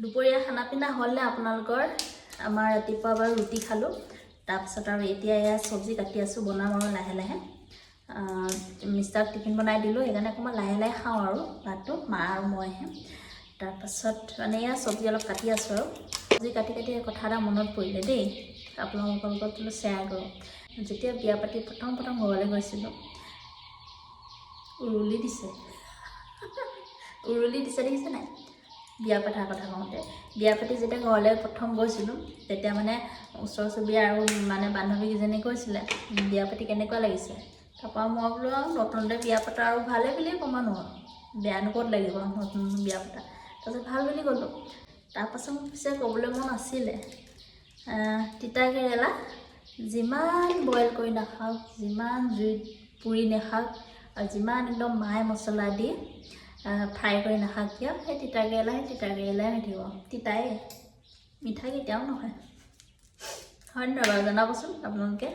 দুপৰীয়া খানা পিনা হ'লনে আপোনালোকৰ? আমাৰ ৰাতিপুৱা বাৰু ৰুটি খালোঁ, তাৰপিছত আৰু এতিয়া এয়া চব্জি কাটি আছোঁ, বনাম আৰু লাহে লাহে। মিষ্টাৰক টিফিন বনাই দিলোঁ, সেইকাৰণে অকণমান লাহে লাহে খাওঁ আৰু ভাতটো, মা আৰু মইহে। তাৰপাছত মানে এয়া চব্জি অলপ কাটি আছোঁ আৰু চব্জি কাটি কাটি কথা এটা মনত পৰিলে দেই, আপোনালোকৰ লগত বোলো শ্বেয়াৰ কৰোঁ। যেতিয়া বিয়া পাতি প্ৰথম ঘৰলৈ গৈছিলোঁ, উৰুলি দিছে দেখিছে নাই? বিয়া পতাৰ কথা কওঁতে, বিয়া পাতি যেতিয়া ঘৰলৈ প্ৰথম গৈছিলোঁ, তেতিয়া মানে ওচৰ চুবুৰীয়া আৰু মানে বান্ধৱীকেইজনী কৈছিলে বিয়া পাতি কেনেকুৱা লাগিছে। তাৰপৰা মই বোলো আৰু নতুনতে বিয়া পতা আৰু ভালে বুলিয়ে ক'ম আৰু, বেয়ানো ক'ত লাগিব নতুন বিয়া পতা। তাৰপিছত ভাল বুলি ক'লোঁ। তাৰপাছত মোৰ পিছে ক'বলৈ মন আছিলে, তিতা কেৰেলা যিমান বইল কৰি নাখাওক, যিমান জুইত পুৰি নাখাওক, আৰু যিমান একদম মায়ে মছলা দি ফ্ৰাই কৰি নাখাওক কিয়, সেই তিতা কেৰেলাই হৈ থাকিব। তিতাই, মিঠা কেতিয়াও নহয়। হয় নহয় বাৰু, জনাবচোন আপোনালোকে।